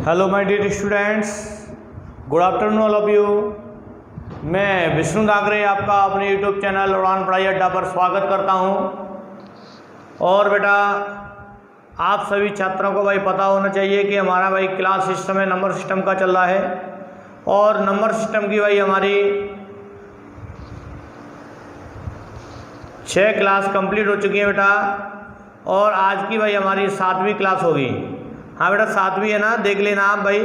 Hello my dear students, good afternoon all of you. मैं विष्णु दागरे आपका अपने यूट्यूब चैनल उड़ान पढ़ाई अड्डा पर स्वागत करता हूं। और बेटा आप सभी छात्रों को भाई पता होना चाहिए कि हमारा भाई क्लास सिस्टम है, नंबर सिस्टम का चल रहा है। और नंबर सिस्टम की भाई हमारी 6 क्लास कंप्लीट हो चुकी है बेटा। और आज की भाई हमारी 7वीं क्लास होगी। हाँ बेटा 7वीं है ना, देख लेना आप भाई,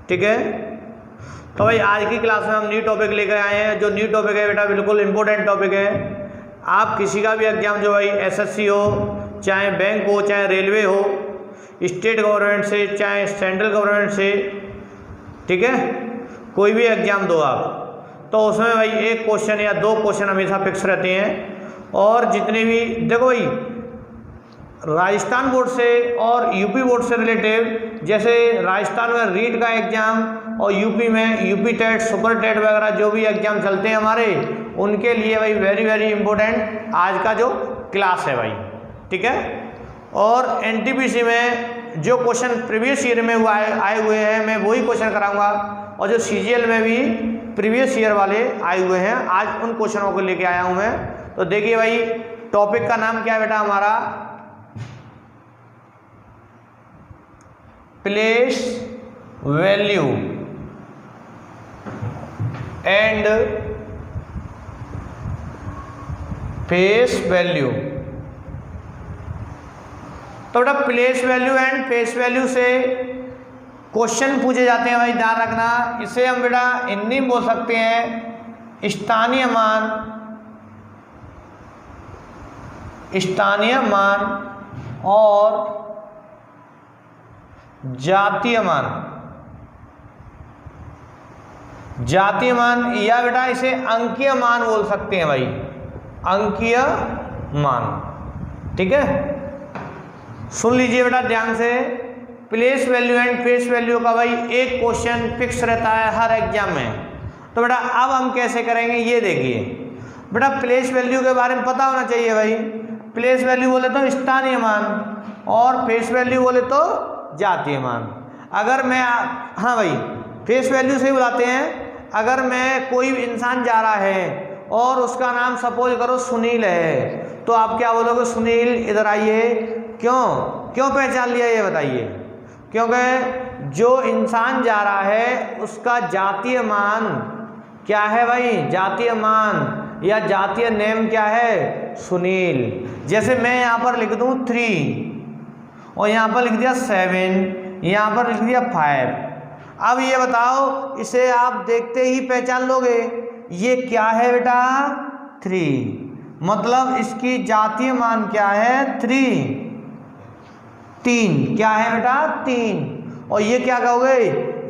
ठीक है। तो भाई आज की क्लास में हम न्यू टॉपिक लेकर आए हैं। जो न्यू टॉपिक है बेटा बिल्कुल इम्पोर्टेंट टॉपिक है। आप किसी का भी एग्जाम जो भाई एसएससी हो, चाहे बैंक हो, चाहे रेलवे हो, स्टेट गवर्नमेंट से चाहे सेंट्रल गवर्नमेंट से, ठीक है, कोई भी एग्जाम दो आप, तो उसमें भाई एक क्वेश्चन या 2 क्वेश्चन हमेशा फिक्स रहते हैं। और जितने भी देखो भाई राजस्थान बोर्ड से और यूपी बोर्ड से रिलेटेड, जैसे राजस्थान में रीट का एग्जाम और यूपी में यूपी टेट, सुपर टेट वगैरह जो भी एग्जाम चलते हैं हमारे, उनके लिए भाई वेरी वेरी इंपॉर्टेंट आज का जो क्लास है भाई, ठीक है। और एनटीपीसी में जो क्वेश्चन प्रीवियस ईयर में आए हुए हैं मैं वही क्वेश्चन कराऊंगा। और जो सीजीएल में भी प्रीवियस ईयर वाले आए हुए हैं आज उन क्वेश्चनों को लेके आया हूं मैं। तो देखिए भाई टॉपिक का नाम क्या है बेटा हमारा, place value and face value. तो बेटा place value and face value से क्वेश्चन पूछे जाते हैं भाई, ध्यान रखना। इसे हम बेटा हिंदी में बोल सकते हैं स्थानीय मान, स्थानीय मान और जातीय मान, जातीय मान, या बेटा इसे अंकीय मान बोल सकते हैं भाई, अंकीय मान, ठीक है। सुन लीजिए बेटा ध्यान से, place value and face value का भाई एक क्वेश्चन फिक्स रहता है हर एग्जाम में। तो बेटा अब हम कैसे करेंगे ये देखिए। बेटा प्लेस वैल्यू के बारे में पता होना चाहिए भाई। प्लेस वैल्यू बोले तो स्थानीय मान और फेस वैल्यू बोले तो जातीय मान। अगर मैं हाँ भाई फेस वैल्यू से ही बुलाते हैं। अगर मैं कोई इंसान जा रहा है और उसका नाम सपोज करो सुनील है, तो आप क्या बोलोगे, सुनील इधर आइए। क्यों पहचान लिया ये बताइए। क्योंकि जो इंसान जा रहा है उसका जातीय मान क्या है भाई, जातीय मान या जातीय नेम क्या है, सुनील। जैसे मैं यहाँ पर लिख दूँ 3 और यहाँ पर लिख दिया 7, यहाँ पर लिख दिया 5। अब ये बताओ इसे आप देखते ही पहचान लोगे ये क्या है बेटा, 3। मतलब इसकी जातीय मान क्या है, 3 क्या है बेटा, 3। और ये क्या कहोगे,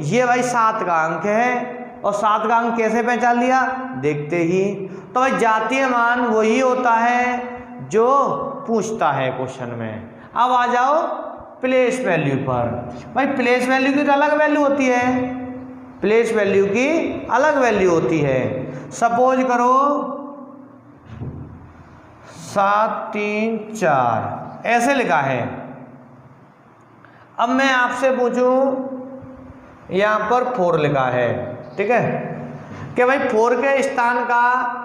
ये भाई 7 का अंक है। और 7 का अंक कैसे पहचान लिया, देखते ही। तो भाई जातीय मान वही होता है जो पूछता है क्वेश्चन में। अब आ जाओ प्लेस वैल्यू पर। भाई प्लेस वैल्यू की तो अलग वैल्यू होती है, प्लेस वैल्यू की अलग वैल्यू होती है। सपोज करो 7 3 4 ऐसे लिखा है। अब मैं आपसे पूछूं यहाँ पर 4 लिखा है, ठीक है, कि भाई 4 के स्थान का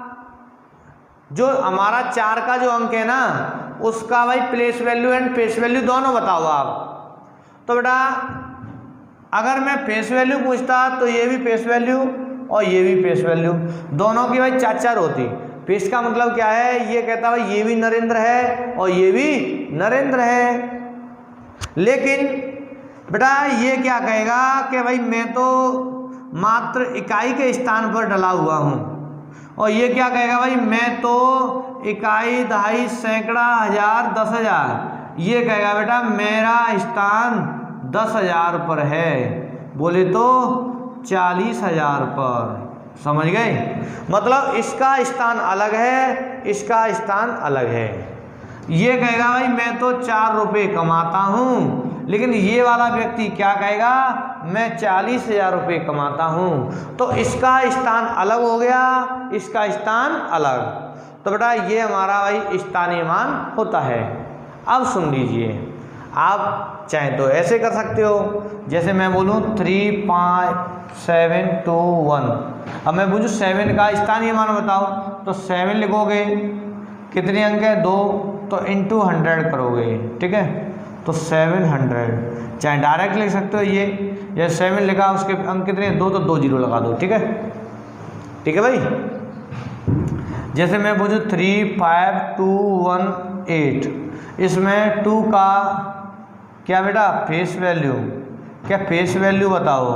जो हमारा 4 का जो अंक है ना, उसका भाई place value and face value दोनों बताओ आप। तो बेटा अगर मैं फेस वैल्यू पूछता तो ये भी फेस वैल्यू और ये भी फेस वैल्यू, दोनों की भाई 4 होती। फेस का मतलब क्या है, ये कहता भाई ये भी नरेंद्र है और ये भी नरेंद्र है। लेकिन बेटा ये क्या कहेगा कि भाई मैं तो मात्र इकाई के स्थान पर डला हुआ हूँ। और ये क्या कहेगा भाई, मैं तो इकाई, दहाई, सैकड़ा, हजार, 10,000, ये कहेगा बेटा मेरा स्थान 10,000 पर है, बोले तो 40,000 पर। समझ गए, मतलब इसका स्थान अलग है, इसका स्थान अलग है। ये कहेगा भाई मैं तो 4 रुपये कमाता हूँ, लेकिन ये वाला व्यक्ति क्या कहेगा, मैं 40,000 रुपये कमाता हूँ। तो इसका स्थान अलग हो गया, इसका स्थान अलग। तो बेटा ये हमारा भाई स्थानीय मान होता है। अब सुन लीजिए, आप चाहें तो ऐसे कर सकते हो, जैसे मैं बोलूँ 3 5 7 2 1। अब मैं पूछूँ 7 का स्थानीय मान बताओ, तो 7 लिखोगे, कितने अंक है 2, तो इंटू 100 करोगे, ठीक है, तो 700। चाहे डायरेक्ट लिख सकते हो ये 7 लिखा, उसके अंक कितने 2, तो 2 जीरो लगा दो, ठीक है, ठीक है भाई। जैसे मैं पूछूँ 3 5 2 1 8, इसमें 2 का क्या बेटा फेस वैल्यू, क्या फेस वैल्यू बताओ,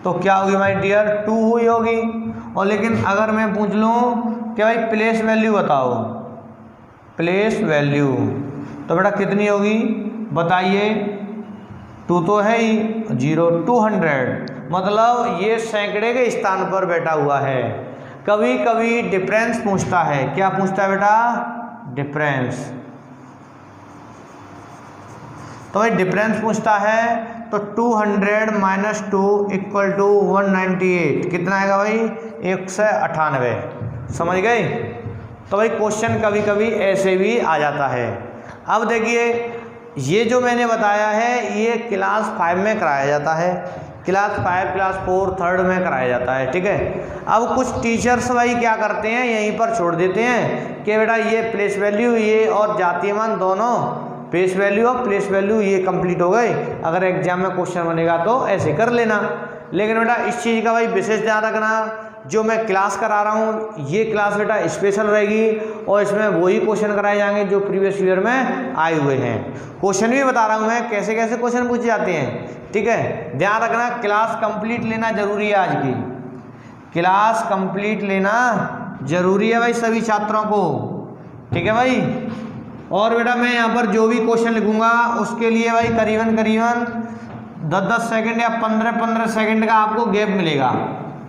तो क्या होगी माय डियर 2 हुई होगी। और लेकिन अगर मैं पूछ लूँ कि भाई प्लेस वैल्यू बताओ, प्लेस वैल्यू, तो बेटा कितनी होगी बताइए, 2 तो है ही, 0 200, मतलब ये सैकड़े के स्थान पर बैठा हुआ है। कभी कभी डिफरेंस पूछता है, क्या पूछता है बेटा, डिफरेंस। तो भाई डिफरेंस पूछता है, तो 200 माइनस 2 इक्वल टू 198, कितना आएगा भाई 198, समझ गए। तो भाई क्वेश्चन कभी कभी ऐसे भी आ जाता है। अब देखिए ये जो मैंने बताया है ये क्लास 5 में कराया जाता है, क्लास 5 क्लास 4 3rd में कराया जाता है, ठीक है। अब कुछ टीचर्स भाई क्या करते हैं, यहीं पर छोड़ देते हैं कि बेटा ये प्लेस वैल्यू ये और जातीय मान दोनों, फेस वैल्यू और प्लेस वैल्यू ये कंप्लीट हो गए, अगर एग्जाम में क्वेश्चन बनेगा तो ऐसे कर लेना। लेकिन बेटा इस चीज़ का भाई विशेष ध्यान रखना, जो मैं क्लास करा रहा हूँ ये क्लास बेटा स्पेशल रहेगी और इसमें वही क्वेश्चन कराए जाएंगे जो प्रीवियस ईयर में आए हुए हैं। क्वेश्चन भी बता रहा हूँ मैं कैसे कैसे क्वेश्चन पूछे जाते हैं, ठीक है। ध्यान रखना क्लास कंप्लीट लेना जरूरी है, आज की क्लास कंप्लीट लेना जरूरी है भाई सभी छात्रों को, ठीक है भाई। और बेटा मैं यहाँ पर जो भी क्वेश्चन लिखूंगा उसके लिए भाई करीबन 10-10 सेकंड या 15-15 सेकंड का आपको गैप मिलेगा,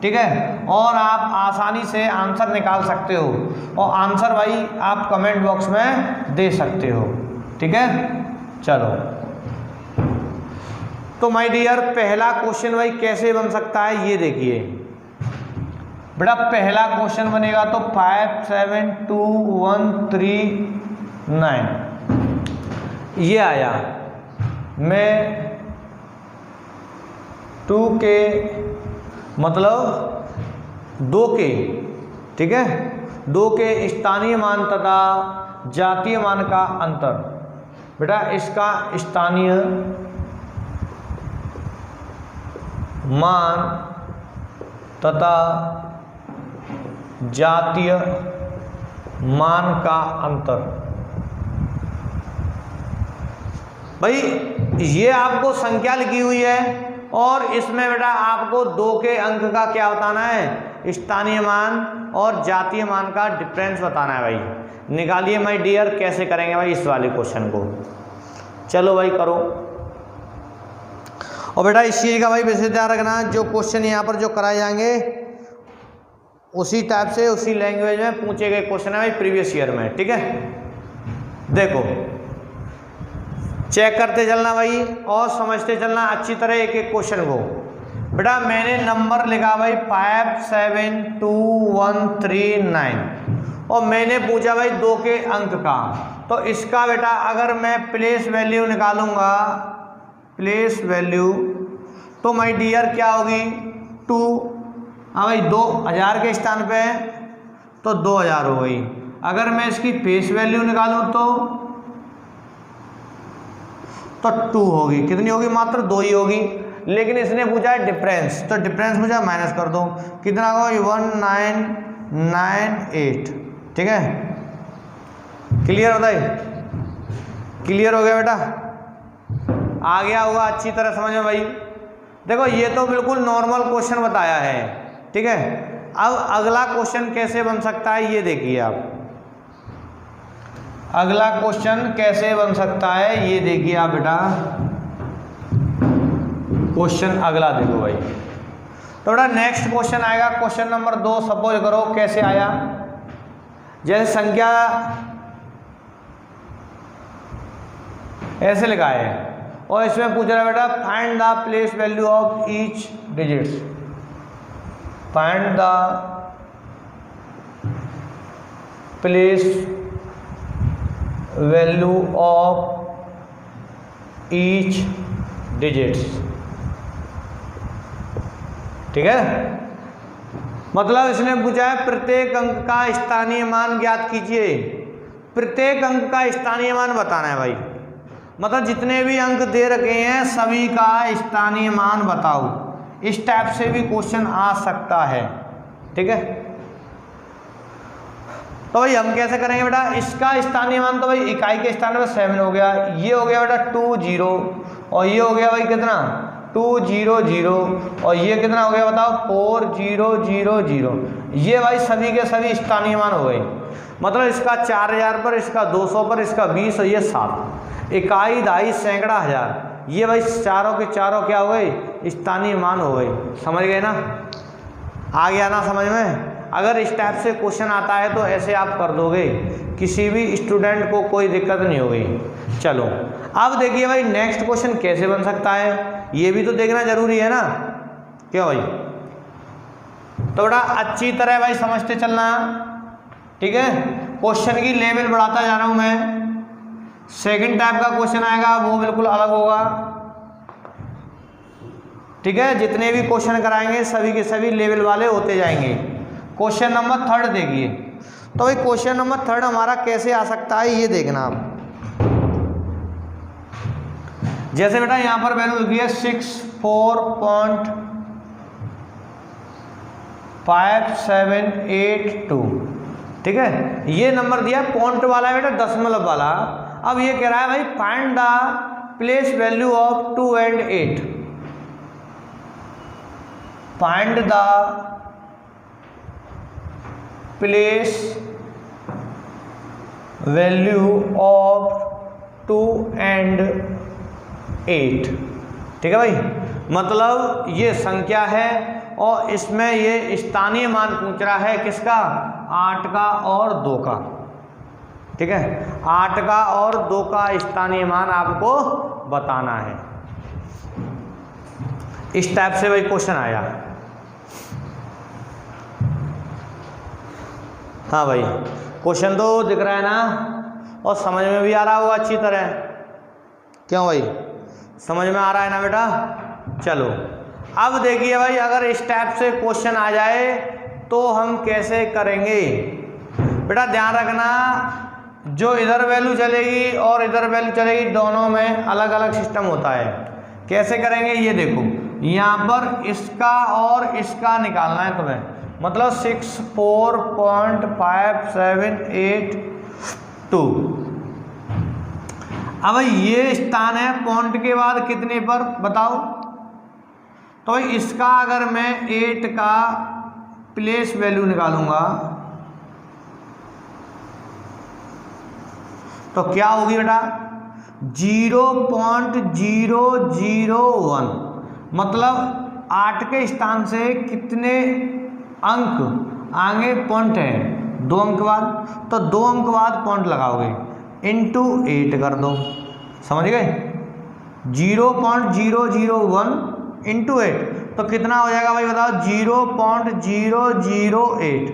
ठीक है। और आप आसानी से आंसर निकाल सकते हो और आंसर भाई आप कमेंट बॉक्स में दे सकते हो, ठीक है। चलो तो माय डियर पहला क्वेश्चन भाई कैसे बन सकता है ये देखिए बेटा। पहला क्वेश्चन बनेगा तो 5 7 2 1 3 9 ये आया। मैं 2 के मतलब 2 के, ठीक है, 2 के स्थानीय मान तथा जातीय मान का अंतर। बेटा इसका स्थानीय मान तथा जातीय मान का अंतर। भाई ये आपको संख्या लिखी हुई है और इसमें बेटा आपको 2 के अंक का क्या बताना है, स्थानीय मान और जातीय मान का डिफरेंस बताना है भाई। निकालिए माय डियर कैसे करेंगे भाई इस वाले क्वेश्चन को। चलो भाई करो। और बेटा इस चीज़ का भाई वैसे ध्यान रखना, जो क्वेश्चन यहाँ पर जो कराए जाएंगे उसी टाइप से उसी लैंग्वेज में पूछे गए क्वेश्चन है भाई प्रीवियस ईयर में, ठीक है। देखो चेक करते चलना भाई और समझते चलना अच्छी तरह एक एक क्वेश्चन को। बेटा मैंने नंबर लिखा भाई 5 7 2 1 3 9 और मैंने पूछा भाई 2 के अंक का, तो इसका बेटा अगर मैं प्लेस वैल्यू निकालूंगा, प्लेस वैल्यू, तो माय डियर क्या होगी 2। हाँ भाई 2000 के स्थान पे है तो 2000 हो गई। अगर मैं इसकी फेस वैल्यू निकालूं तो 2 होगी। कितनी होगी, मात्र 2 ही होगी। लेकिन इसने पूछा है डिफरेंस, तो डिफरेंस मुझे माइनस कर दो, कितना होगा 1998, ठीक है। क्लियर बताइए, क्लियर हो गया बेटा, आ गया होगा अच्छी तरह समझ में भाई। देखो ये तो बिल्कुल नॉर्मल क्वेश्चन बताया है, ठीक है। अब अगला क्वेश्चन कैसे बन सकता है ये देखिए आप। अगला क्वेश्चन कैसे बन सकता है ये देखिए आप बेटा। क्वेश्चन अगला देखो भाई, तो बेटा नेक्स्ट क्वेश्चन आएगा क्वेश्चन नंबर 2। सपोज करो कैसे आया, जैसे संख्या ऐसे लिखा है और इसमें पूछ रहा है बेटा find the place value of each digits, find the place value of each digits. ठीक है, मतलब इसने पूछा है प्रत्येक अंक का स्थानीय मान ज्ञात कीजिए। प्रत्येक अंक का स्थानीय मान बताना है भाई, मतलब जितने भी अंक दे रखे हैं सभी का स्थानीय मान बताओ। इस टाइप से भी क्वेश्चन आ सकता है। ठीक है, तो भाई हम कैसे करेंगे बेटा, इसका स्थानीय मान तो भाई इकाई के स्थान में 7 हो गया, ये हो गया बेटा 2 0 और ये हो गया भाई कितना 2 0 0 और ये कितना हो गया बताओ 4 0 0 0। ये भाई सभी के सभी स्थानीय मान हो गए, मतलब इसका 4000 पर, इसका 200 पर, इसका 20 और ये 7। इकाई, दहाई, सैकड़ा, हजार, ये भाई चारों के चारों क्या हो गए स्थानीय मान हो गए। समझ गए ना, आ गया ना समझ में। अगर इस टाइप से क्वेश्चन आता है तो ऐसे आप कर दोगे, किसी भी स्टूडेंट को कोई दिक्कत नहीं होगी। चलो अब देखिए भाई नेक्स्ट क्वेश्चन कैसे बन सकता है, ये भी तो देखना जरूरी है ना, क्यों भाई। तो बेटा अच्छी तरह भाई समझते चलना, ठीक है। क्वेश्चन की लेवल बढ़ाता जा रहा हूं मैं। सेकंड टाइप का क्वेश्चन आएगा वो बिल्कुल अलग होगा, ठीक है। जितने भी क्वेश्चन कराएंगे सभी के सभी लेवल वाले होते जाएंगे। क्वेश्चन नंबर 3 देखिए, तो भाई क्वेश्चन नंबर 3 हमारा कैसे आ सकता है ये देखना आप। जैसे बेटा यहां पर वैल्यू लिखी है 64.5782, ठीक है। ये नंबर दिया पॉइंट वाला है बेटा, दशमलव वाला। अब ये कह रहा है भाई find the place value of 2 and 8। Find the place value of 2 and 8, ठीक है भाई। मतलब ये संख्या है और इसमें ये स्थानीय मान पूछ रहा है किसका, 8 का और 2 का, ठीक है। 8 का और 2 का स्थानीय मान आपको बताना है। इस टाइप से भाई क्वेश्चन आया। हाँ भाई क्वेश्चन तो दिख रहा है ना, और समझ में भी आ रहा होगा अच्छी तरह, क्यों भाई, समझ में आ रहा है ना बेटा। चलो अब देखिए भाई अगर इस टाइप से क्वेश्चन आ जाए तो हम कैसे करेंगे। बेटा ध्यान रखना, जो इधर वैल्यू चलेगी और इधर वैल्यू चलेगी दोनों में अलग अलग सिस्टम होता है। कैसे करेंगे ये देखो, यहाँ पर इसका और इसका निकालना है तुम्हें, मतलब 64.5782। अब ये स्थान है पॉइंट के बाद कितने पर बताओ। तो भाई इसका अगर मैं 8 का प्लेस वैल्यू निकालूंगा तो क्या होगी बेटा 0.001, मतलब 8 के स्थान से कितने अंक आगे पॉइंट है, 2 अंक बाद, तो 2 अंक बाद पॉइंट लगाओगे, इंटू 8 कर दो, समझ गए। 0.001 इंटू 8 तो कितना हो जाएगा भाई बताओ 0.008।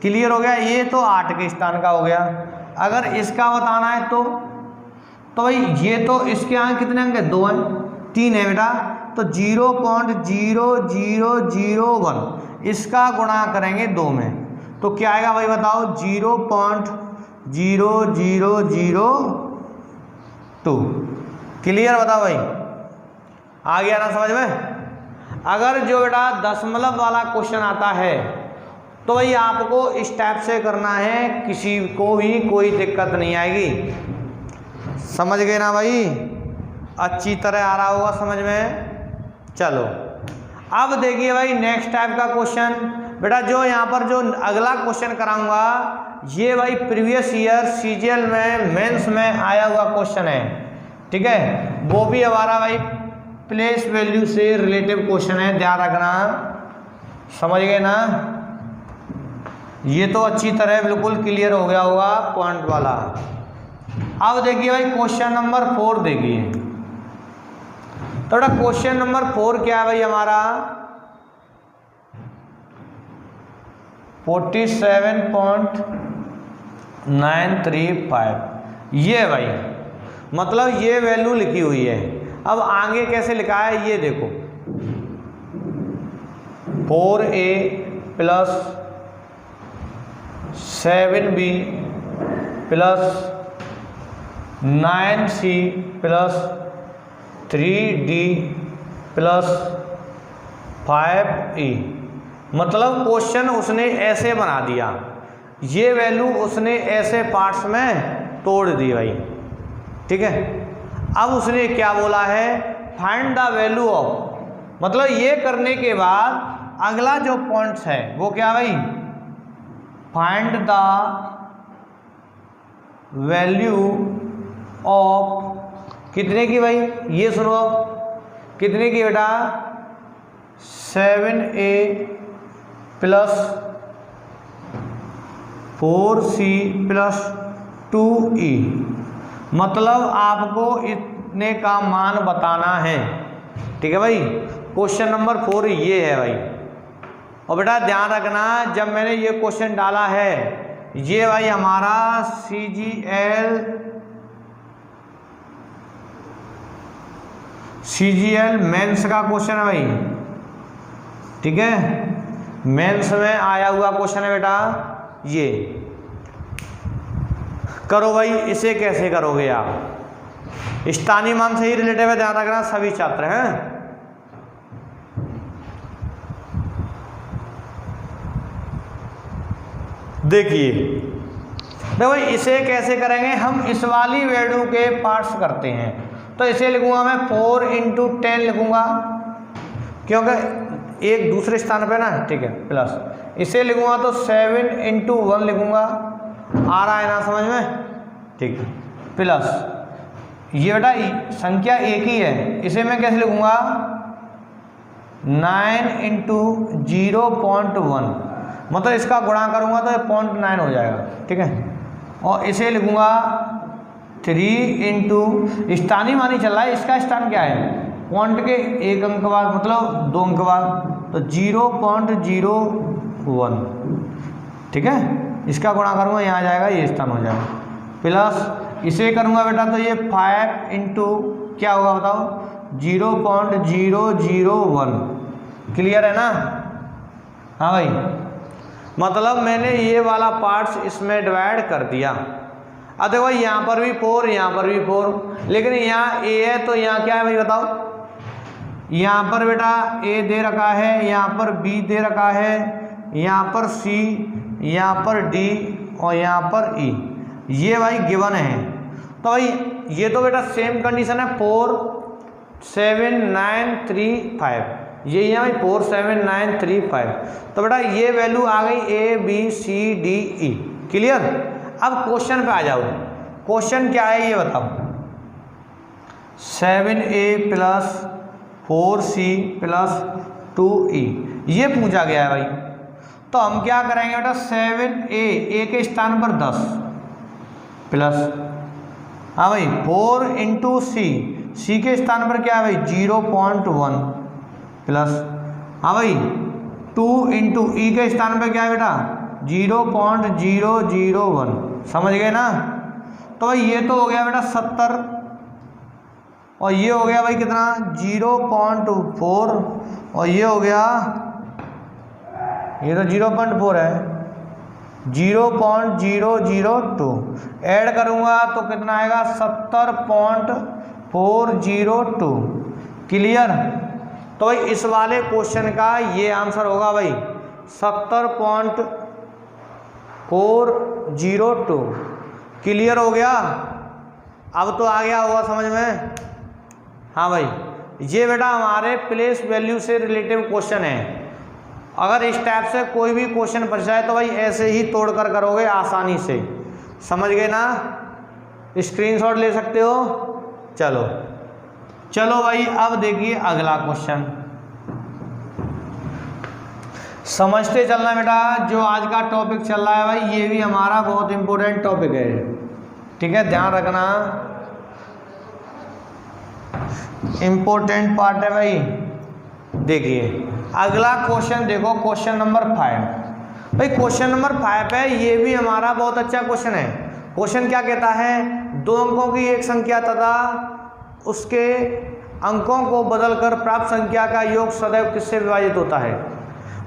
क्लियर हो गया, ये तो 8 के स्थान का हो गया। अगर इसका बताना है तो भाई ये तो इसके यहाँ कितने अंक है, 2 हैं, 3 है बेटा, तो 0.0001 इसका गुणा करेंगे 2 में तो क्या आएगा भाई बताओ 0.0002। क्लियर बताओ भाई, आ गया ना समझ में। अगर जो बेटा दशमलव वाला क्वेश्चन आता है तो भाई आपको इस टाइप से करना है, किसी को भी कोई दिक्कत नहीं आएगी। समझ गए ना भाई, अच्छी तरह आ रहा होगा समझ में। चलो अब देखिए भाई नेक्स्ट टाइप का क्वेश्चन। बेटा जो यहाँ पर जो अगला क्वेश्चन कराऊंगा ये भाई प्रीवियस ईयर सीजीएल में मेंस में आया हुआ क्वेश्चन है, ठीक है। वो भी हमारा भाई प्लेस वैल्यू से रिलेटिव क्वेश्चन है, ध्यान रखना, समझ गए ना। ये तो अच्छी तरह बिल्कुल क्लियर हो गया होगा पॉइंट वाला। अब देखिए भाई क्वेश्चन नंबर 4 देखिए। तो बेटा क्वेश्चन नंबर 4 क्या है भाई हमारा 47.935, ये भाई मतलब ये वैल्यू लिखी हुई है। अब आगे कैसे लिखा है ये देखो, 4a plus 7b plus 9c plus 3d plus 5e। मतलब क्वेश्चन उसने ऐसे बना दिया, ये वैल्यू उसने ऐसे पार्ट्स में तोड़ दी भाई, ठीक है। अब उसने क्या बोला है, फाइंड द वैल्यू ऑफ, मतलब ये करने के बाद अगला जो पॉइंट्स है वो क्या भाई, फाइंड द वैल्यू ऑफ कितने की भाई, ये सुनो कितने की बेटा, 7a plus 4c plus 2e। मतलब आपको इतने का मान बताना है, ठीक है भाई। क्वेश्चन नंबर 4 ये है भाई। और बेटा ध्यान रखना, जब मैंने ये क्वेश्चन डाला है, ये भाई हमारा CGL मेंस का क्वेश्चन है भाई, ठीक है। मेंस में आया हुआ क्वेश्चन है बेटा ये। करो भाई, इसे कैसे करोगे आप, स्थानीय मान से ही रिलेटिव है, ध्यान रखना सभी छात्र हैं। देखिए देखो इसे कैसे करेंगे हम, इस वाली वैल्यू के पार्ट्स करते हैं। तो इसे लिखूंगा मैं 4 × 10 लिखूंगा, क्योंकि एक दूसरे स्थान पे ना, ठीक है। प्लस इसे लिखूंगा तो 7 × 1 लिखूंगा, आ रहा है ना समझ में, ठीक है। प्लस ये बेटा संख्या एक ही है, इसे मैं कैसे लिखूंगा, 9 × 0.1, मतलब इसका गुणा करूंगा तो 0.9 हो जाएगा, ठीक है। और इसे लिखूंगा 3 × स्थानीय मान ही चल रहा है, इसका स्थान क्या है, पॉइंट के एक अंक बाद, मतलब 2 अंक बाद, तो 0.01, ठीक है। इसका गुणा करूंगा यहाँ आ जाएगा, ये स्थान हो जाएगा। प्लस इसे करूंगा बेटा तो ये 5 × क्या होगा बताओ, 0.001। क्लियर है ना, हाँ भाई। मतलब मैंने ये वाला पार्ट्स इसमें डिवाइड कर दिया। अब देखो यहाँ पर भी 4, यहाँ पर भी 4, लेकिन यहाँ a है तो यहाँ क्या है भाई बताओ, यहाँ पर बेटा a दे रखा है, यहाँ पर b दे रखा है, यहाँ पर c, यहाँ पर d और यहाँ पर e, ये भाई गिवन है। तो भाई ये तो बेटा सेम कंडीशन है, 4 7 9 3 5, ये है भाई 4 7 9 3 5। तो बेटा ये वैल्यू आ गई a b c d e। Clear. अब क्वेश्चन पे आ जाओ, क्वेश्चन क्या है ये बताओ, 7a plus 4c plus 2e ये पूछा गया है भाई। तो हम क्या करेंगे बेटा, 7a के स्थान पर 10 प्लस, हाँ भाई 4 × c के स्थान पर क्या है भाई 0.1 प्लस, हाँ भाई 2 × e के स्थान पर क्या है बेटा 0.001। समझ गए ना। तो भाई ये तो हो गया बेटा 70 और ये हो गया भाई कितना 0.4 और ये हो गया, ये तो 0.4 है, 0.002 ऐड करूंगा तो कितना आएगा 70.402। क्लियर। तो भाई इस वाले क्वेश्चन का ये आंसर होगा भाई 70.402। क्लियर हो गया। अब तो आ गया होगा समझ में। हाँ भाई ये बेटा हमारे प्लेस वैल्यू से रिलेटिव क्वेश्चन है। अगर इस टाइप से कोई भी क्वेश्चन पूछ जाए तो भाई ऐसे ही तोड़कर करोगे आसानी से। समझ गए ना। स्क्रीनशॉट ले सकते हो। चलो चलो भाई अब देखिए अगला क्वेश्चन। समझते चलना बेटा, जो आज का टॉपिक चल रहा है भाई ये भी हमारा बहुत इंपॉर्टेंट टॉपिक है। ठीक है, ध्यान रखना, इंपॉर्टेंट पार्ट है भाई। देखिए अगला क्वेश्चन देखो, क्वेश्चन नंबर 5। भाई क्वेश्चन नंबर 5 है, ये भी हमारा बहुत अच्छा क्वेश्चन है। क्वेश्चन क्या कहता है, 2 अंकों की एक संख्या तथा उसके अंकों को बदलकर प्राप्त संख्या का योग सदैव किससे विभाजित होता है?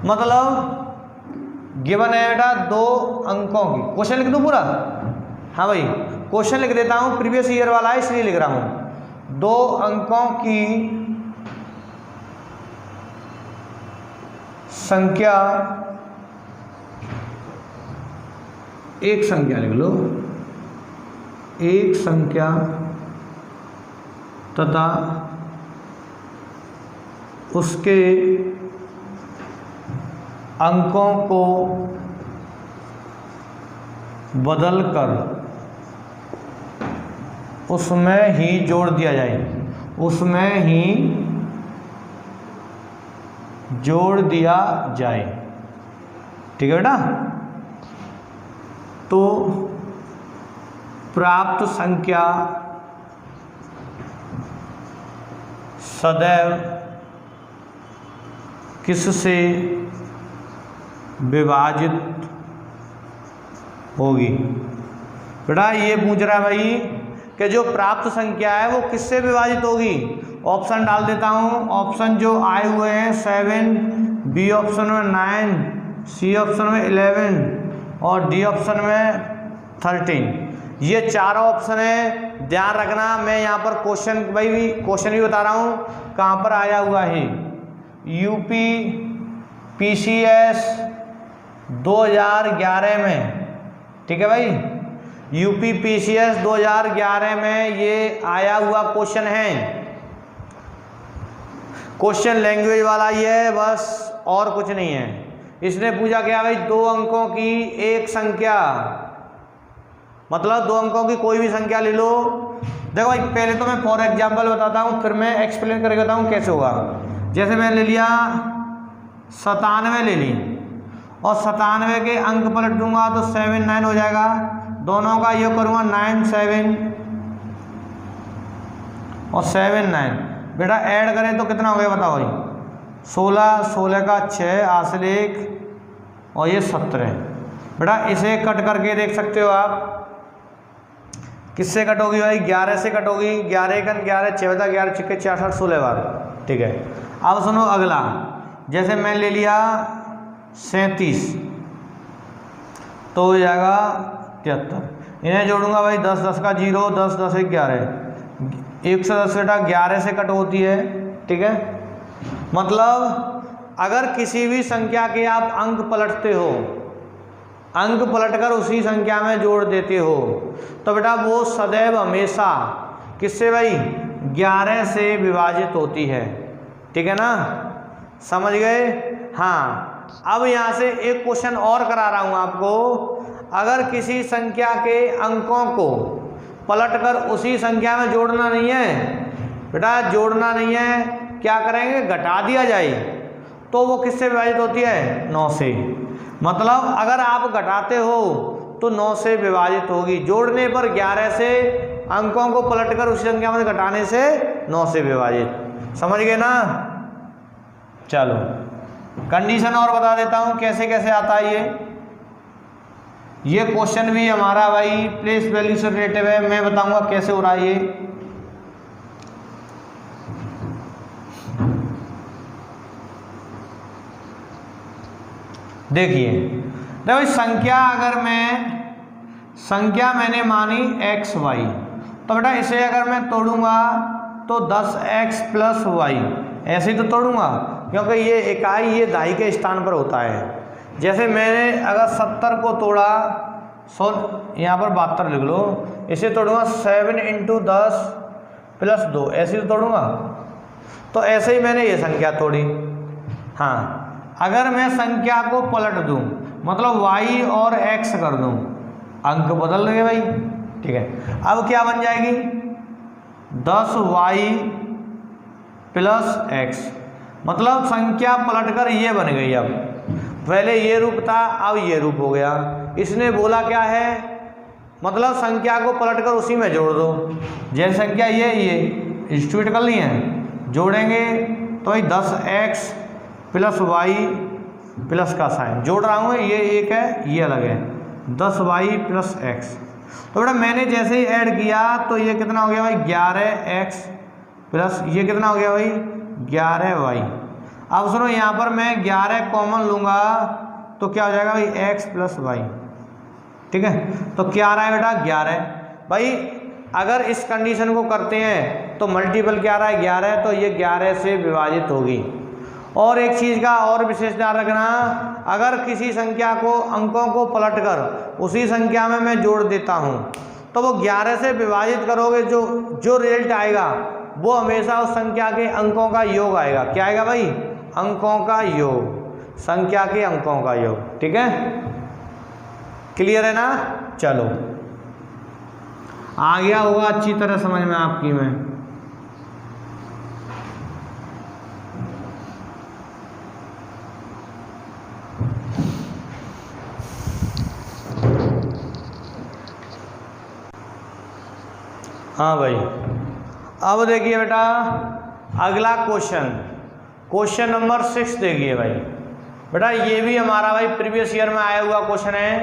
मतलब गिवन है बेटा 2 अंकों की, क्वेश्चन लिख दूं पूरा? हाँ भाई, क्वेश्चन लिख देता हूं, प्रीवियस ईयर वाला है इसलिए लिख रहा हूं। 2 अंकों की संख्या, एक संख्या लिख लो, एक संख्या तथा उसके अंकों को बदलकर उसमें ही जोड़ दिया जाए, उसमें ही जोड़ दिया जाए। ठीक है बेटा? तो प्राप्त संख्या सदैव किससे विभाजित होगी? बेटा ये पूछ रहा है भाई कि जो प्राप्त संख्या है वो किससे विभाजित होगी। ऑप्शन डाल देता हूँ, ऑप्शन जो आए हुए हैं 7, बी ऑप्शन में 9, सी ऑप्शन में 11 और डी ऑप्शन में 13, ये 4 ऑप्शन है। ध्यान रखना, मैं यहाँ पर क्वेश्चन भी बता रहा हूँ कहाँ पर आया हुआ है। यूपी पीसीएस 2011 में, ठीक है भाई, यूपी पीसीएस 2011 में ये आया हुआ क्वेश्चन है। क्वेश्चन लैंग्वेज वाला ये है बस, और कुछ नहीं है। इसने पूछा क्या भाई, 2 अंकों की एक संख्या, मतलब 2 अंकों की कोई भी संख्या ले लो। देखो भाई पहले तो मैं फॉर एग्जांपल बताता हूँ, फिर मैं एक्सप्लेन करके बताऊँ कैसे होगा। जैसे मैं ले लिया 97 ले ली और 97 के अंक पलट दूंगा तो 7 9 हो जाएगा। दोनों का योग करूँगा 9 7 और 7 9। बेटा ऐड करें तो कितना हो गया बताओ भाई? 16 16 का 6 आसल 1 और ये 17। बेटा इसे कट करके देख सकते हो आप, किससे कट होगी भाई? 11 से कट होगी। 11 का 11, 6 बता 11 6 66 16 बार। ठीक है, अब सुनो अगला। जैसे मैं ले लिया 37 तो हो जाएगा 73। इन्हें जोड़ूंगा भाई 10 10 का 0, 10 10 11, 110 बेटा 11 से कट होती है। ठीक है, मतलब अगर किसी भी संख्या के आप अंक पलटते हो, अंक पलटकर उसी संख्या में जोड़ देते हो, तो बेटा वो सदैव हमेशा किससे भाई? 11 से विभाजित होती है। ठीक है ना, समझ गए? हाँ, अब यहाँ से एक क्वेश्चन और करा रहा हूँ आपको। अगर किसी संख्या के अंकों को पलटकर उसी संख्या में जोड़ना नहीं है, बेटा जोड़ना नहीं है, क्या करेंगे? घटा दिया जाए, तो वो किससे विभाजित होती है? 9 से। मतलब अगर आप घटाते हो तो 9 से विभाजित होगी। जोड़ने पर 11 से, अंकों को पलटकर उसी संख्या में घटाने से 9 से विभाजित। समझ गए ना? चलो कंडीशन और बता देता हूँ कैसे कैसे आता है ये क्वेश्चन भी हमारा भाई प्लेस वैल्यू से रिलेटिव है। मैं बताऊंगा कैसे हो रहा है ये। देखिए देखो संख्या, अगर संख्या मैंने मानी x y, तो बेटा इसे अगर मैं तोड़ूंगा तो 10x + y, ऐसे ही तो तोड़ूंगा क्योंकि ये इकाई ये दहाई के स्थान पर होता है। जैसे मैंने अगर 70 को तोड़ा, यहाँ पर 72 लिख लो, इसे तोड़ूंगा 7 × 10 + 2, ऐसे ही तो तोड़ूंगा। तो ऐसे ही मैंने ये संख्या तोड़ी। हाँ, अगर मैं संख्या को पलट दूं, मतलब y और x कर दूं, अंक बदल गए भाई। ठीक है, अब क्या बन जाएगी? 10y + x, मतलब संख्या पलटकर ये बन गई। अब पहले ये रूप था, अब ये रूप हो गया। इसने बोला क्या है? मतलब संख्या को पलटकर उसी में जोड़ दो। जैसे संख्या ये इंस्टीट्यूट कर ली है, जोड़ेंगे तो भाई 10x + y प्लस का साइन जोड़ रहा हूँ, ये एक है ये अलग है, 10y + x। तो बेटा मैंने जैसे ही ऐड किया तो ये कितना हो गया भाई? 11x प्लस ये कितना हो गया भाई 11y। अब सुनो यहाँ पर मैं 11 कॉमन लूँगा तो क्या हो जाएगा भाई x प्लस वाई। ठीक है, तो क्या आ रहा है बेटा 11। भाई अगर इस कंडीशन को करते हैं तो मल्टीपल क्या आ रहा है 11, तो ये 11 से विभाजित होगी। और एक चीज़ का और विशेष ध्यान रखना, अगर किसी संख्या को अंकों को पलटकर उसी संख्या में मैं जोड़ देता हूँ तो वो 11 से विभाजित करोगे जो रिजल्ट आएगा वो हमेशा उस संख्या के अंकों का योग आएगा। क्या आएगा भाई अंकों का योग, संख्या के अंकों का योग। ठीक है, क्लियर है ना। चलो आ गया होगा अच्छी तरह समझ में आपकी में। हाँ भाई, अब देखिए बेटा अगला क्वेश्चन नंबर 6 देखिए भाई। बेटा ये भी हमारा भाई प्रीवियस ईयर में आया हुआ क्वेश्चन है।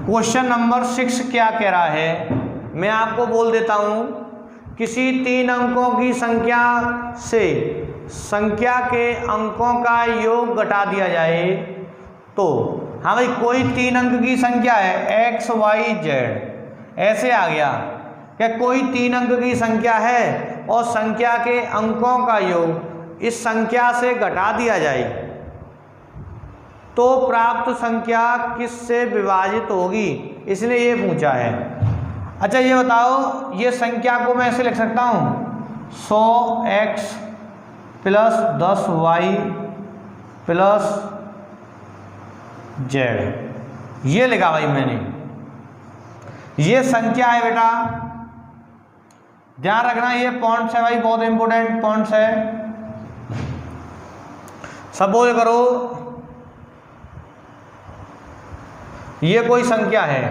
क्वेश्चन नंबर 6 क्या कह रहा है, मैं आपको बोल देता हूँ। किसी 3 अंकों की संख्या से संख्या के अंकों का योग घटा दिया जाए तो, हाँ भाई कोई 3 अंक की संख्या है x y z, ऐसे आ गया कि कोई 3 अंक की संख्या है और संख्या के अंकों का योग इस संख्या से घटा दिया जाए तो प्राप्त संख्या किससे विभाजित होगी, इसने ये पूछा है। अच्छा ये बताओ, ये संख्या को मैं ऐसे लिख सकता हूँ 100x plus 10y plus z, ये लिखा भाई मैंने। ये संख्या है बेटा, ध्यान रखना ये पॉइंट्स है भाई, बहुत इंपॉर्टेंट पॉइंट्स है। सपोज करो ये कोई संख्या है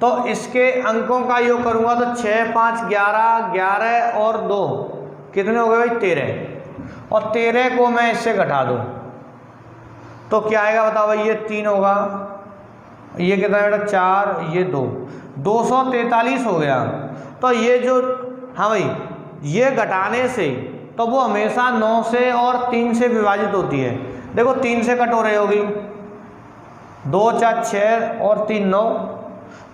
तो इसके अंकों का योग करूंगा तो 6 5 11 11 और 2 कितने हो गए भाई 13, और 13 को मैं इससे घटा दूं तो क्या आएगा बताओ भाई, ये 3 होगा, ये कितना बेटा 4, ये 2, 243 हो गया। तो ये जो, हाँ भाई ये घटाने से तो वो हमेशा 9 से और 3 से विभाजित होती है। देखो 3 से कट हो रही होगी, 2 4 6 और 3 9,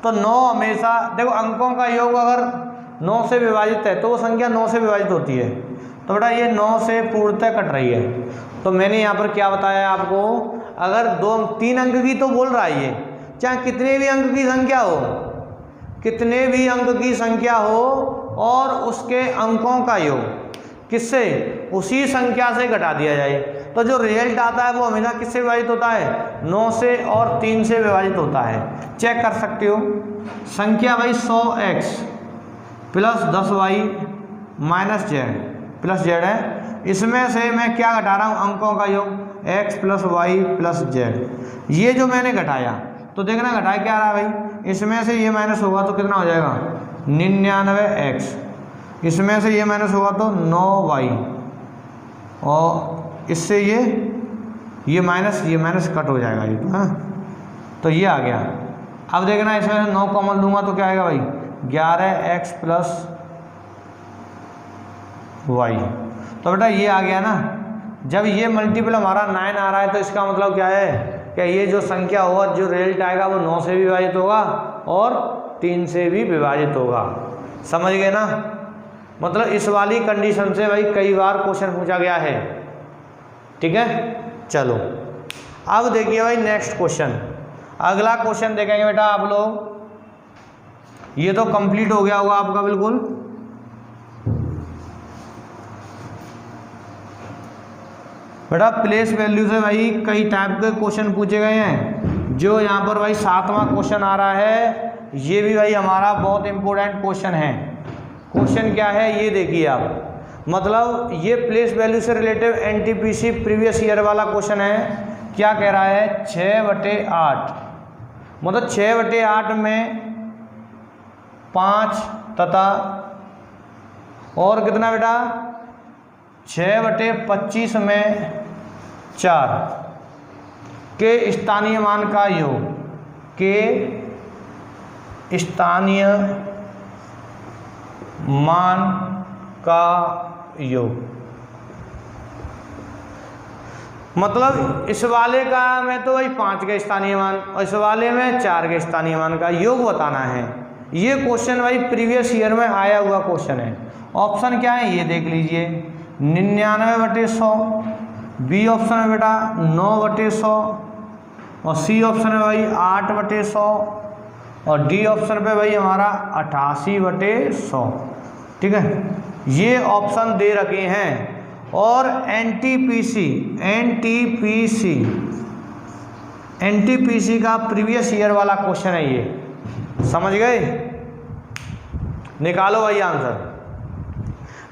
तो 9 हमेशा, देखो अंकों का योग अगर 9 से विभाजित है तो वो संख्या 9 से विभाजित होती है। तो बेटा ये 9 से पूर्णतः कट रही है। तो मैंने यहाँ पर क्या बताया आपको, अगर 3 अंक की तो बोल रहा है ये, चाहे कितने भी अंक की संख्या हो, कितने भी अंक की संख्या हो और उसके अंकों का योग किससे, उसी संख्या से घटा दिया जाए तो जो रिजल्ट आता है वो हमेशा किससे विभाजित होता है, 9 से और 3 से विभाजित होता है। चेक कर सकते हो, संख्या भाई 100x plus 10y minus z plus z है, इसमें से मैं क्या घटा रहा हूँ अंकों का योग x plus y plus z। ये जो मैंने घटाया तो देखना घटाया क्या रहा भाई, इसमें से ये माइनस होगा तो कितना हो जाएगा 99x, इसमें से ये माइनस होगा तो 9y, और इससे ये माइनस कट हो जाएगा ये तो, हाँ तो ये आ गया। अब देखना इसमें से 9 कॉमन दूंगा तो क्या आएगा भाई 11x प्लस y। तो बेटा ये आ गया ना, जब ये मल्टीपल हमारा 9 आ रहा है तो इसका मतलब क्या है कि ये जो संख्या होगा, जो रिजल्ट आएगा वो 9 से भी विभाजित होगा और 3 से भी विभाजित होगा। समझ गए ना, मतलब इस वाली कंडीशन से भाई कई बार क्वेश्चन पूछा गया है। ठीक है, चलो अब देखिए भाई नेक्स्ट क्वेश्चन, अगला क्वेश्चन देखेंगे बेटा आप लोग। ये तो कंप्लीट हो गया होगा आपका बिल्कुल। बेटा प्लेस वैल्यू से भाई कई टाइप के क्वेश्चन पूछे गए हैं। जो यहाँ पर भाई 7वां क्वेश्चन आ रहा है, ये भी भाई हमारा बहुत इंपॉर्टेंट क्वेश्चन है। क्वेश्चन क्या है ये देखिए आप, मतलब ये प्लेस वैल्यू से रिलेटिव एनटीपीसी प्रीवियस ईयर वाला क्वेश्चन है। क्या कह रहा है 6/8, मतलब 6/8 में 5 तथा और कितना बेटा 6/25 में 4 के स्थानीय मान का योग, के स्थानीय मान का योग। मतलब इस वाले का में तो वही 5 के स्थानीय मान और इस वाले में 4 के स्थानीय मान का योग बताना है। ये क्वेश्चन भाई प्रीवियस ईयर में आया हुआ क्वेश्चन है। ऑप्शन क्या है ये देख लीजिए, 99/100, बी ऑप्शन है बेटा 9/100 और सी ऑप्शन है भाई 8/100 और डी ऑप्शन पे भाई हमारा 88/100। ठीक है, ये ऑप्शन दे रखे हैं। और एनटीपीसी का प्रीवियस ईयर वाला क्वेश्चन है ये, समझ गए? निकालो भाई आंसर।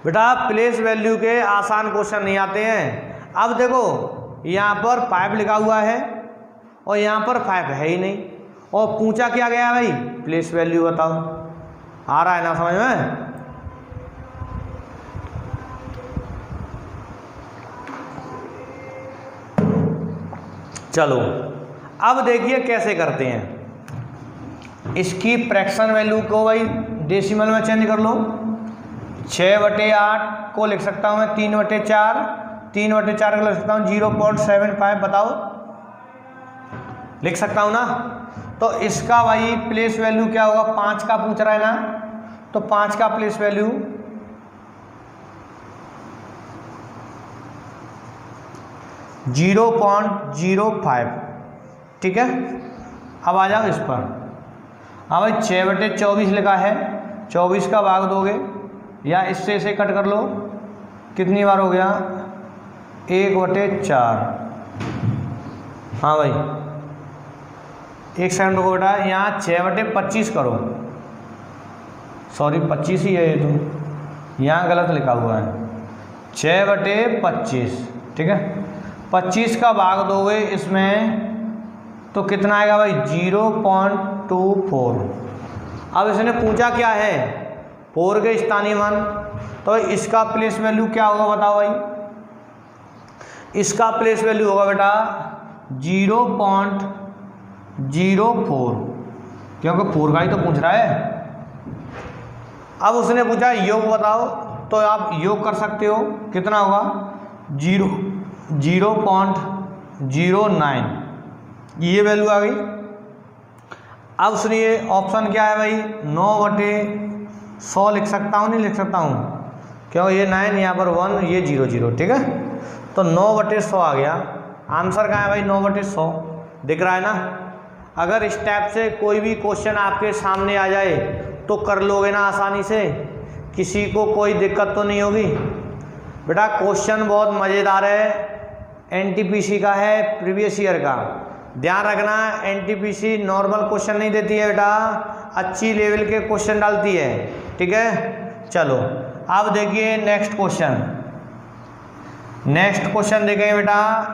बेटा प्लेस वैल्यू के आसान क्वेश्चन नहीं आते हैं। अब देखो यहाँ पर 5 लिखा हुआ है और यहाँ पर 5 है ही नहीं, और पूछा क्या गया भाई प्लेस वैल्यू बताओ। आ रहा है ना समझ में? चलो अब देखिए कैसे करते हैं। इसकी फ्रैक्शन वैल्यू को भाई डेसिमल में चेंज कर लो। 6/8 को लिख सकता हूँ मैं 3/4, 3/4 को लिख सकता हूँ 0.75, बताओ लिख सकता हूँ ना। तो इसका भाई प्लेस वैल्यू क्या होगा, 5 का पूछ रहा है ना, तो 5 का प्लेस वैल्यू 0.05। ठीक है, अब आ जाओ इस पर। हाँ भाई 6/24 लिखा है, 24 का भाग दोगे या इससे इसे कट कर लो, कितनी बार हो गया 1/4। हाँ भाई एक सेकंड रुको बेटा, यहाँ 6/25 करो, सॉरी 25 ही है ये, तो यहाँ गलत लिखा हुआ है 6/25। ठीक है, 25 का भाग दोगे इसमें तो कितना आएगा भाई 0.24। अब इसने पूछा क्या है 4 के स्थानीय मान, तो इसका प्लेस वैल्यू क्या होगा बताओ भाई। इसका प्लेस वैल्यू होगा बेटा 0.04, क्योंकि 4 का ही तो पूछ रहा है। अब उसने पूछा योग बताओ, तो आप योग कर सकते हो, कितना होगा 0.09, ये वैल्यू आ गई। अब सुनिए ऑप्शन क्या है भाई 9/100 लिख सकता हूँ, नहीं लिख सकता हूँ, क्यों ये 9 यहाँ पर 1 ये 0 ठीक है, तो 9/100 आ गया। आंसर कहाँ है भाई 9/100, दिख रहा है ना। अगर इस टाइप से कोई भी क्वेश्चन आपके सामने आ जाए तो कर लोगे ना आसानी से, किसी को कोई दिक्कत तो नहीं होगी। बेटा क्वेश्चन बहुत मज़ेदार है, एनटीपीसी का है प्रीवियस ईयर का। ध्यान रखना एनटीपीसी नॉर्मल क्वेश्चन नहीं देती है बेटा, अच्छी लेवल के क्वेश्चन डालती है। ठीक है, चलो अब देखिए नेक्स्ट क्वेश्चन। नेक्स्ट क्वेश्चन देखेंगे बेटा,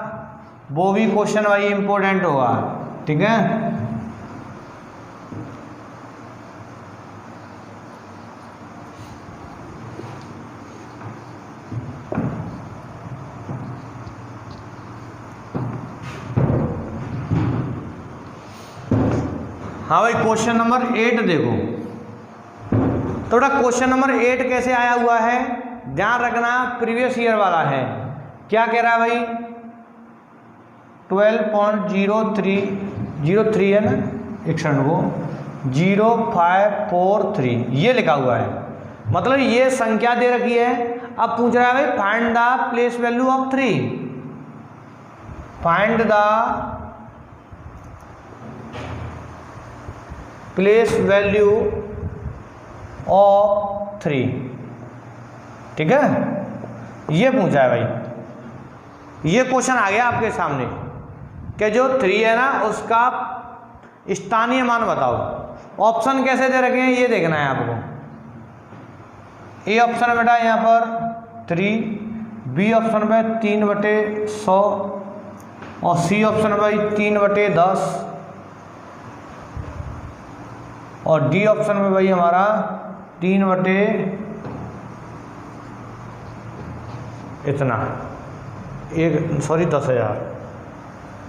वो भी क्वेश्चन भाई इंपॉर्टेंट होगा। ठीक है, हाँ भाई क्वेश्चन नंबर 8 देखो। तो बेटा क्वेश्चन नंबर 8 कैसे आया हुआ है, ध्यान रखना प्रीवियस ईयर वाला है। क्या कह रहा है भाई 12.03 है ना, एक सेकंड को 0543 ये लिखा हुआ है, मतलब ये संख्या दे रखी है। अब पूछ रहा है भाई find the place value of 3, find the place value of 3। ठीक है, ये पूछा है भाई, ये क्वेश्चन आ गया आपके सामने कि जो 3 है ना उसका स्थानीय मान बताओ। ऑप्शन कैसे दे रखे हैं ये देखना है आपको। ए ऑप्शन बेटा यहाँ पर 3, बी ऑप्शन में 3/100 और सी ऑप्शन भाई 3/10 और डी ऑप्शन में भाई हमारा 10,000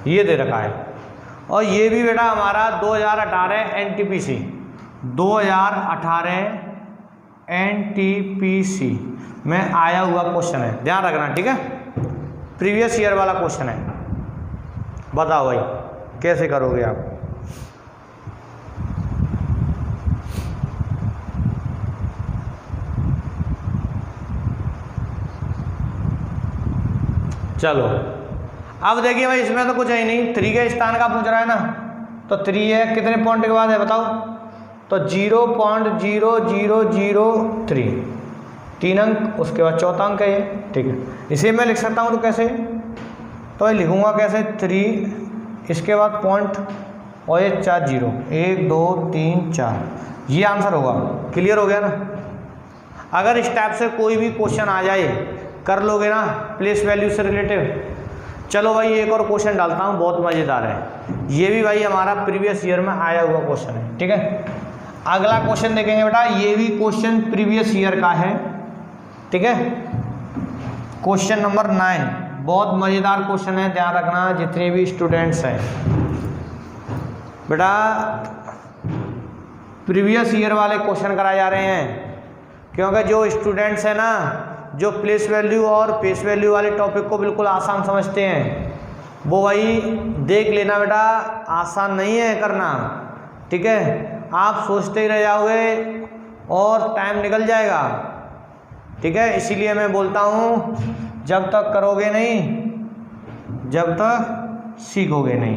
ये दे रखा है। और ये भी बेटा हमारा 2018 एनटीपीसी 2018 NTPC में आया हुआ क्वेश्चन है, ध्यान रखना, ठीक है। प्रीवियस ईयर वाला क्वेश्चन है। बताओ भाई कैसे करोगे आप। चलो अब देखिए भाई, इसमें तो कुछ है ही नहीं, 3 के स्थान का पूछ रहा है ना, तो 3 है, कितने पॉइंट के बाद है बताओ, तो 0.0003, 3 अंक, उसके बाद चौथा अंक है ये, ठीक है। इसे मैं लिख सकता हूँ तो कैसे, तो ये लिखूंगा कैसे, 3 इसके बाद पॉइंट और ये 4 0, 1 2 3 4, ये आंसर होगा। क्लियर हो गया ना। अगर इस टाइप से कोई भी क्वेश्चन आ जाए कर लोगे ना प्लेस वैल्यू से रिलेटेड। चलो भाई एक और क्वेश्चन डालता हूँ, बहुत मज़ेदार है, ये भी भाई हमारा प्रीवियस ईयर में आया हुआ क्वेश्चन है, ठीक है। अगला क्वेश्चन देखेंगे बेटा, ये भी क्वेश्चन प्रीवियस ईयर का है, ठीक है। क्वेश्चन नंबर 9, बहुत मज़ेदार क्वेश्चन है, ध्यान रखना जितने भी स्टूडेंट्स हैं बेटा। प्रीवियस ईयर वाले क्वेश्चन कराए जा रहे हैं, क्योंकि जो स्टूडेंट्स हैं ना, जो प्लेस वैल्यू और फेस वैल्यू वाले टॉपिक को बिल्कुल आसान समझते हैं, वो भाई देख लेना बेटा, आसान नहीं है करना, ठीक है। आप सोचते ही रह जाओगे और टाइम निकल जाएगा, ठीक है। इसीलिए मैं बोलता हूँ जब तक करोगे नहीं, जब तक सीखोगे नहीं।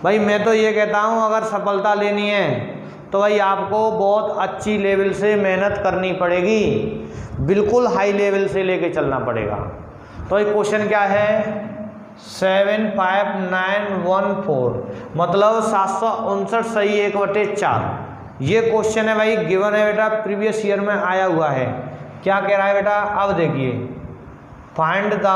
भाई मैं तो ये कहता हूँ अगर सफलता लेनी है तो भाई आपको बहुत अच्छी लेवल से मेहनत करनी पड़ेगी, बिल्कुल हाई लेवल से लेके चलना पड़ेगा। तो ये क्वेश्चन क्या है, 75914, मतलब 759 सही 1/4, ये क्वेश्चन है भाई, गिवन है बेटा, प्रीवियस ईयर में आया हुआ है। क्या कह रहा है बेटा, अब देखिए, find the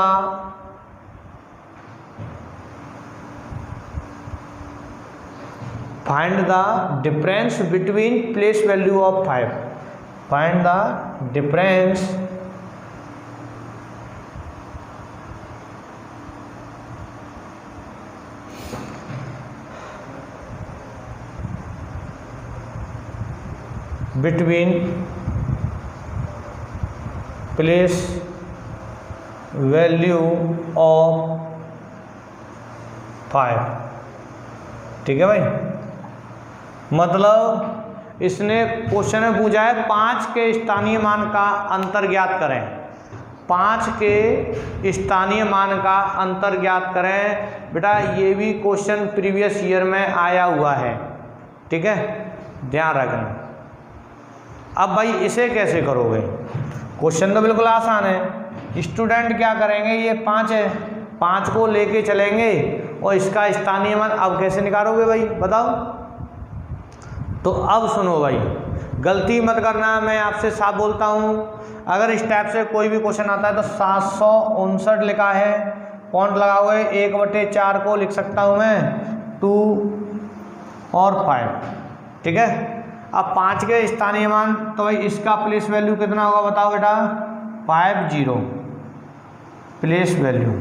difference between place value of 5, find the difference between place value of 5, ठीक है भाई। मतलब इसने क्वेश्चन में पूछा है 5 के स्थानीय मान का अंतर ज्ञात करें, 5 के स्थानीय मान का अंतर ज्ञात करें। बेटा ये भी क्वेश्चन प्रीवियस ईयर में आया हुआ है, ठीक है, ध्यान रखना। अब भाई इसे कैसे करोगे, क्वेश्चन तो बिल्कुल आसान है। स्टूडेंट क्या करेंगे, ये 5 है, 5 को लेके चलेंगे और इसका स्थानीय मान अब कैसे निकालोगे भाई बताओ। तो अब सुनो भाई, गलती मत करना, मैं आपसे साफ बोलता हूँ, अगर इस टाइप से कोई भी क्वेश्चन आता है तो 759 लिखा है, पॉइंट लगाओगे, 1/4 को लिख सकता हूँ मैं 2 और 5, ठीक है। अब 5 के स्थानीय मान, तो भाई इसका प्लेस वैल्यू कितना होगा बताओ बेटा, 50 प्लेस वैल्यू,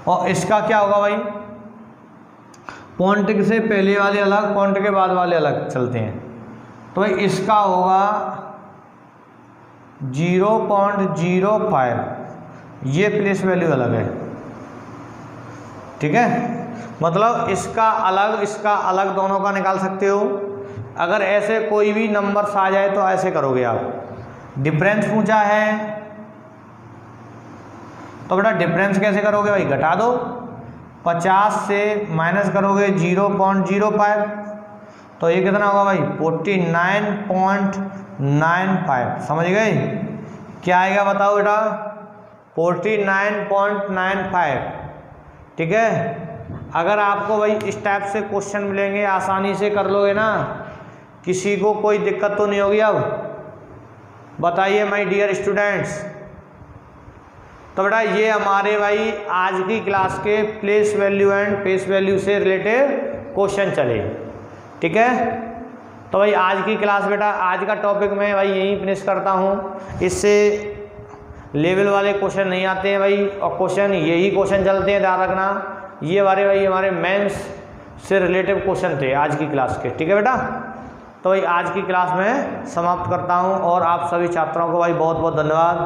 और इसका क्या होगा भाई, पॉइंट से पहले वाले अलग, पॉइंट के बाद वाले अलग चलते हैं, तो भाई इसका होगा 0.05, ये प्लेस वैल्यू अलग है, ठीक है। मतलब इसका अलग दोनों का निकाल सकते हो। अगर ऐसे कोई भी नंबर्स आ जाए तो ऐसे करोगे आप। डिफरेंस पूछा है तो बेटा डिफरेंस कैसे करोगे भाई, घटा दो, 50 से माइनस करोगे 0.05, तो ये कितना होगा भाई 49.95, समझ गए। क्या आएगा बताओ बेटा, 49.95, ठीक है। अगर आपको भाई इस टाइप से क्वेश्चन मिलेंगे आसानी से कर लोगे ना, किसी को कोई दिक्कत तो नहीं होगी। अब बताइए माय डियर स्टूडेंट्स। तो बेटा ये हमारे भाई आज की क्लास के place value and face value से रिलेटेड क्वेश्चन चले, ठीक है। तो भाई आज की क्लास बेटा, आज का टॉपिक मैं भाई यहीं फिनिश करता हूँ। इससे लेवल वाले क्वेश्चन नहीं आते हैं भाई, और क्वेश्चन यही क्वेश्चन चलते हैं, ध्यान रखना। ये हमारे भाई हमारे मेंस से रिलेटिव क्वेश्चन थे आज की क्लास के। ठीक है बेटा, तो भाई आज की क्लास में समाप्त करता हूं और आप सभी छात्रों को भाई बहुत बहुत धन्यवाद।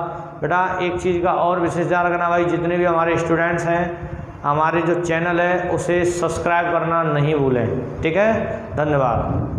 बेटा एक चीज़ का और विशेष ध्यान रखना भाई, जितने भी हमारे स्टूडेंट्स हैं हमारे जो चैनल है उसे सब्सक्राइब करना नहीं भूलें। ठीक है, धन्यवाद।